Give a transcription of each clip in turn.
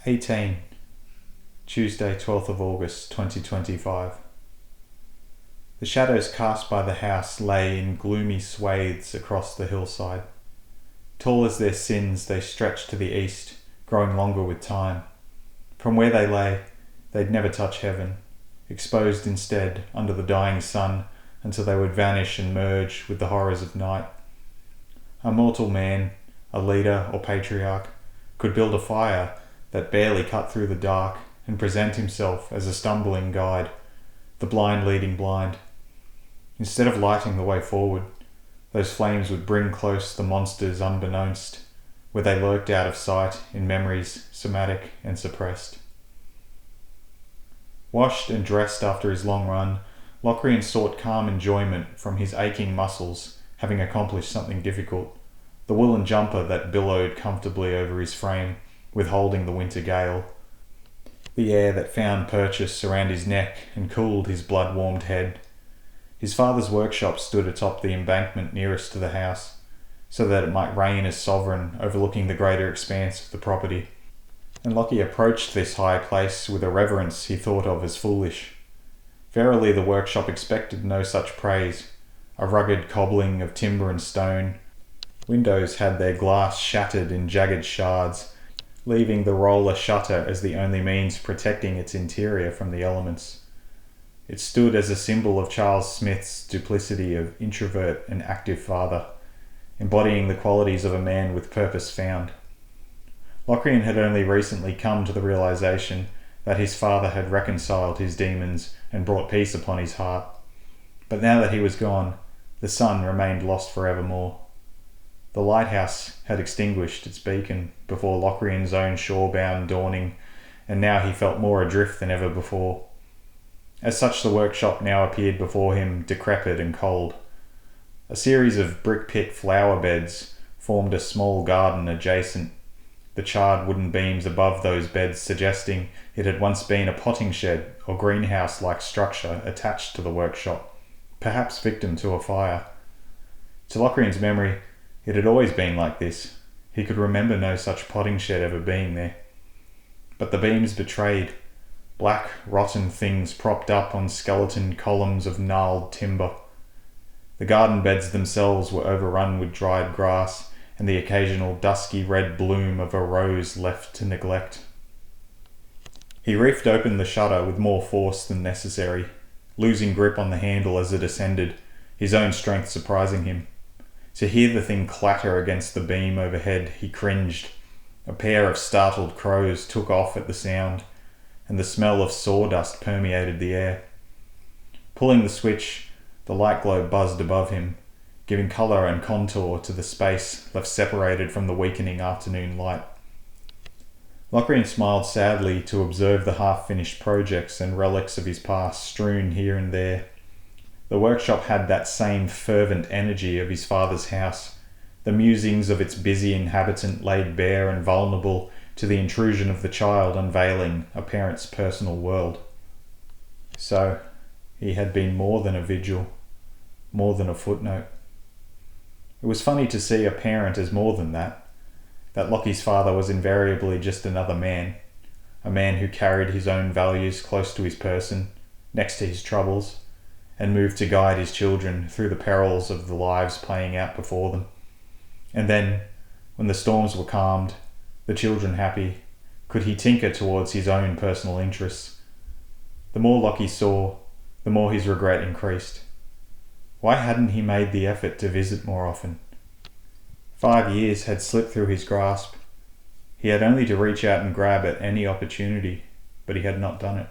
18. Tuesday, 12th of August 2025. The shadows cast by the house lay in gloomy swathes across the hillside. Tall as their sins, they stretched to the east, growing longer with time. From where they lay, they'd never touch heaven, exposed instead under the dying sun until they would vanish and merge with the horrors of night. A mortal man, a leader or patriarch, could build a fire that barely cut through the dark and present himself as a stumbling guide, the blind leading blind. Instead of lighting the way forward, those flames would bring close the monsters unbeknownst, where they lurked out of sight in memories somatic and suppressed. Washed and dressed after his long run, Locrian sought calm enjoyment from his aching muscles, having accomplished something difficult, the woolen jumper that billowed comfortably over his frame, withholding the winter gale, the air that found purchase around his neck and cooled his blood-warmed head. His father's workshop stood atop the embankment nearest to the house, so that it might reign as sovereign, overlooking the greater expanse of the property. And Lockie approached this high place with a reverence he thought of as foolish. Verily the workshop expected no such praise, a rugged cobbling of timber and stone. Windows had their glass shattered in jagged shards, leaving the roller shutter as the only means protecting its interior from the elements. It stood as a symbol of Charles Smith's duplicity of introvert and active father, embodying the qualities of a man with purpose found. Locrian had only recently come to the realization that his father had reconciled his demons and brought peace upon his heart. But now that he was gone, the sun remained lost forevermore. The lighthouse had extinguished its beacon before Locrian's own shore-bound dawning, and now he felt more adrift than ever before. As such, the workshop now appeared before him, decrepit and cold. A series of brick-pit flower beds formed a small garden adjacent, the charred wooden beams above those beds suggesting it had once been a potting shed or greenhouse-like structure attached to the workshop, perhaps victim to a fire. To Locrian's memory, it had always been like this. He could remember no such potting shed ever being there. But the beams betrayed, black, rotten things propped up on skeleton columns of gnarled timber. The garden beds themselves were overrun with dried grass and the occasional dusky red bloom of a rose left to neglect. He reefed open the shutter with more force than necessary, losing grip on the handle as it ascended, his own strength surprising him. To hear the thing clatter against the beam overhead, he cringed. A pair of startled crows took off at the sound, and the smell of sawdust permeated the air. Pulling the switch, the light globe buzzed above him, giving colour and contour to the space left separated from the weakening afternoon light. Locrian smiled sadly to observe the half-finished projects and relics of his past strewn here and there. The workshop had that same fervent energy of his father's house, the musings of its busy inhabitant laid bare and vulnerable to the intrusion of the child unveiling a parent's personal world. So, he had been more than a vigil, more than a footnote. It was funny to see a parent as more than that Lockie's father was invariably just another man, a man who carried his own values close to his person, next to his troubles, and moved to guide his children through the perils of the lives playing out before them. And then, when the storms were calmed, the children happy, could he tinker towards his own personal interests. The more Lockie saw, the more his regret increased. Why hadn't he made the effort to visit more often? 5 years had slipped through his grasp. He had only to reach out and grab at any opportunity, but he had not done it.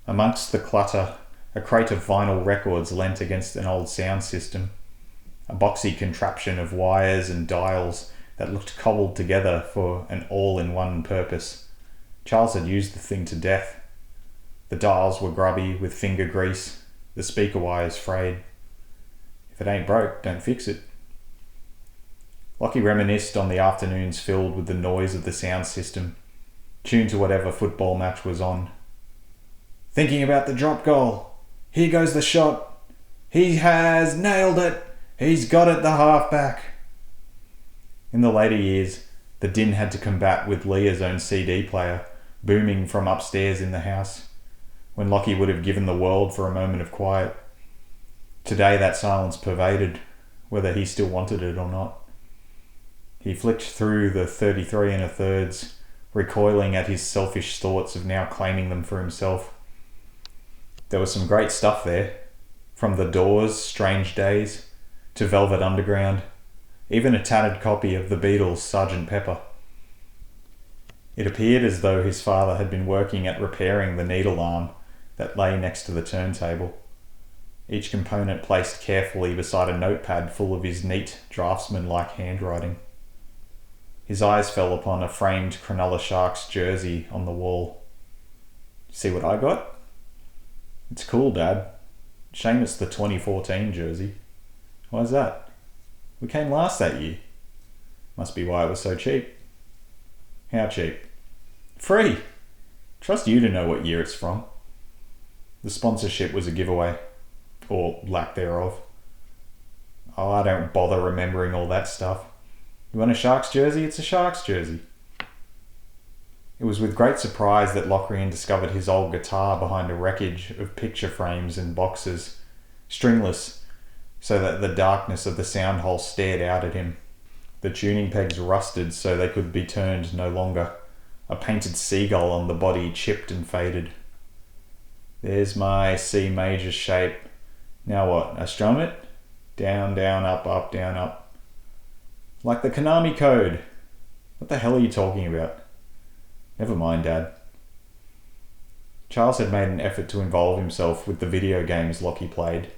Amongst the clutter, a crate of vinyl records leant against an old sound system, a boxy contraption of wires and dials that looked cobbled together for an all-in-one purpose. Charles had used the thing to death. The dials were grubby with finger grease, the speaker wires frayed. If it ain't broke, don't fix it. Lockie reminisced on the afternoons filled with the noise of the sound system, tuned to whatever football match was on. Thinking about the drop goal. Here goes the shot. He has nailed it. He's got it, the halfback. In the later years, The din had to combat with Leah's own CD player, booming from upstairs in the house, when Lockie would have given the world for a moment of quiet. Today that silence pervaded, whether he still wanted it or not. He flicked through the 33 1/3, recoiling at his selfish thoughts of now claiming them for himself. There was some great stuff there, from The Doors' Strange Days to Velvet Underground, even a tattered copy of the Beatles' Sgt. Pepper. It appeared as though his father had been working at repairing the needle arm that lay next to the turntable, each component placed carefully beside a notepad full of his neat, draftsman-like handwriting. His eyes fell upon a framed Cronulla Sharks jersey on the wall. See what I got? It's cool, Dad. Shame it's the 2014 jersey. Why's that? We came last that year. Must be why it was so cheap. How cheap? Free! Trust you to know what year it's from. The sponsorship was a giveaway. Or lack thereof. Oh, I don't bother remembering all that stuff. You want a Sharks jersey? It's a Sharks jersey. It was with great surprise that Locrian discovered his old guitar behind a wreckage of picture frames and boxes, stringless, so that the darkness of the sound hole stared out at him. The tuning pegs rusted so they could be turned no longer. A painted seagull on the body chipped and faded. There's my C major shape. Now what? I strum it? Down, down, up, up, down, up. Like the Konami code. What the hell are you talking about? Never mind, Dad. Charles had made an effort to involve himself with the video games Lockie played,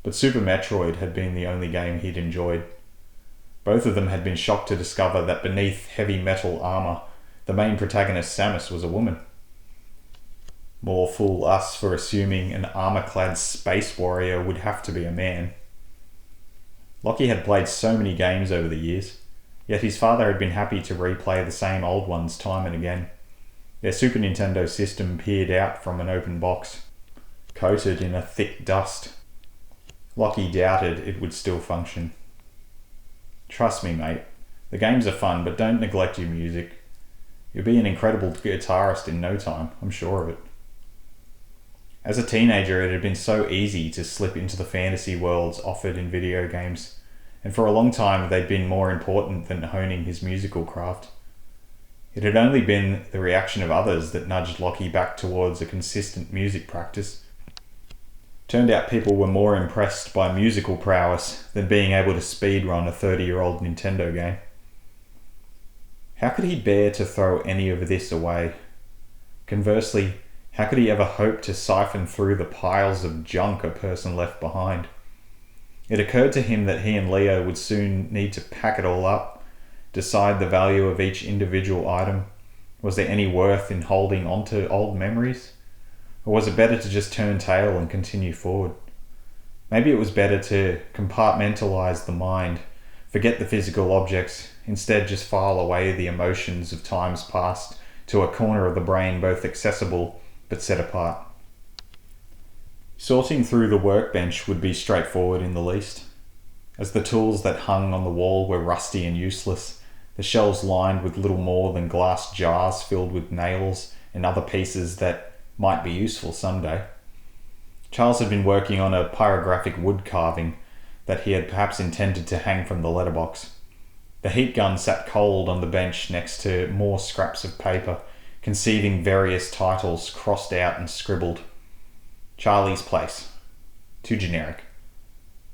but Super Metroid had been the only game he'd enjoyed. Both of them had been shocked to discover that beneath heavy metal armour, the main protagonist Samus was a woman. More fool us for assuming an armour-clad space warrior would have to be a man. Lockie had played so many games over the years, yet his father had been happy to replay the same old ones time and again. Their Super Nintendo system peered out from an open box, coated in a thick dust. Lockie doubted it would still function. Trust me, mate. The games are fun, but don't neglect your music. You'll be an incredible guitarist in no time, I'm sure of it. As a teenager, it had been so easy to slip into the fantasy worlds offered in video games, and for a long time they'd been more important than honing his musical craft. It had only been the reaction of others that nudged Lockie back towards a consistent music practice. Turned out people were more impressed by musical prowess than being able to speedrun a 30-year-old Nintendo game. How could he bear to throw any of this away? Conversely, how could he ever hope to siphon through the piles of junk a person left behind? It occurred to him that he and Leo would soon need to pack it all up, decide the value of each individual item. Was there any worth in holding on to old memories? Or was it better to just turn tail and continue forward? Maybe it was better to compartmentalize the mind, forget the physical objects, instead just file away the emotions of times past to a corner of the brain both accessible but set apart. Sorting through the workbench would be straightforward in the least. As the tools that hung on the wall were rusty and useless, the shelves lined with little more than glass jars filled with nails and other pieces that might be useful someday. Charles had been working on a pyrographic wood carving that he had perhaps intended to hang from the letterbox. The heat gun sat cold on the bench next to more scraps of paper, conceiving various titles crossed out and scribbled. Charlie's Place. Too generic.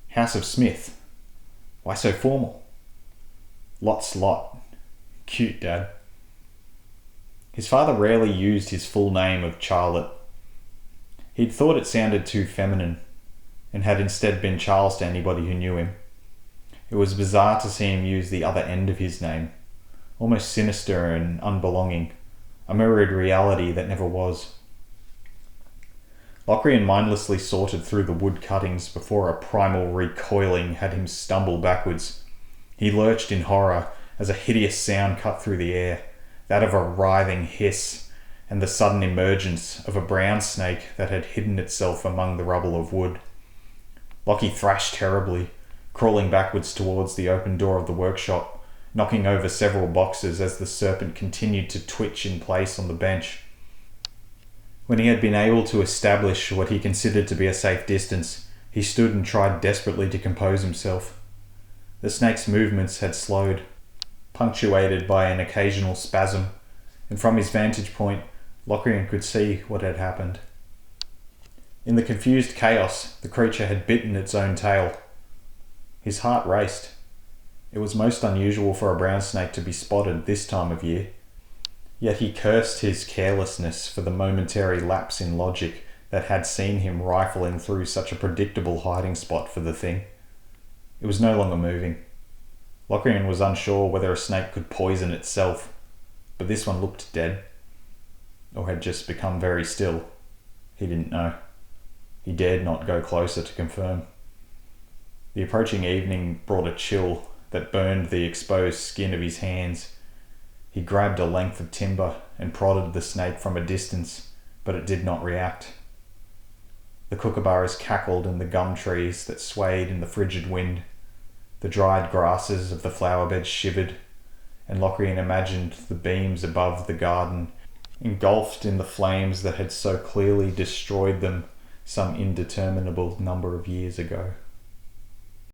House of Smith. Why so formal? Lot's Lot. Cute, Dad. His father rarely used his full name of Charlotte. He'd thought it sounded too feminine, and had instead been Charles to anybody who knew him. It was bizarre to see him use the other end of his name, almost sinister and unbelonging, a mirrored reality that never was. Locrian mindlessly sorted through the wood cuttings before a primal recoiling had him stumble backwards. He lurched in horror as a hideous sound cut through the air, that of a writhing hiss, and the sudden emergence of a brown snake that had hidden itself among the rubble of wood. Lockie thrashed terribly, crawling backwards towards the open door of the workshop, knocking over several boxes as the serpent continued to twitch in place on the bench. When he had been able to establish what he considered to be a safe distance, he stood and tried desperately to compose himself. The snake's movements had slowed, punctuated by an occasional spasm, and from his vantage point, Locrian could see what had happened. In the confused chaos, the creature had bitten its own tail. His heart raced. It was most unusual for a brown snake to be spotted this time of year. Yet he cursed his carelessness for the momentary lapse in logic that had seen him rifling through such a predictable hiding spot for the thing. It was no longer moving. Locrian was unsure whether a snake could poison itself, but this one looked dead, or had just become very still. He didn't know. He dared not go closer to confirm. The approaching evening brought a chill that burned the exposed skin of his hands. He grabbed a length of timber and prodded the snake from a distance, but it did not react. The kookaburras cackled in the gum trees that swayed in the frigid wind. The dried grasses of the flower beds shivered, and Locrian imagined the beams above the garden engulfed in the flames that had so clearly destroyed them some indeterminable number of years ago.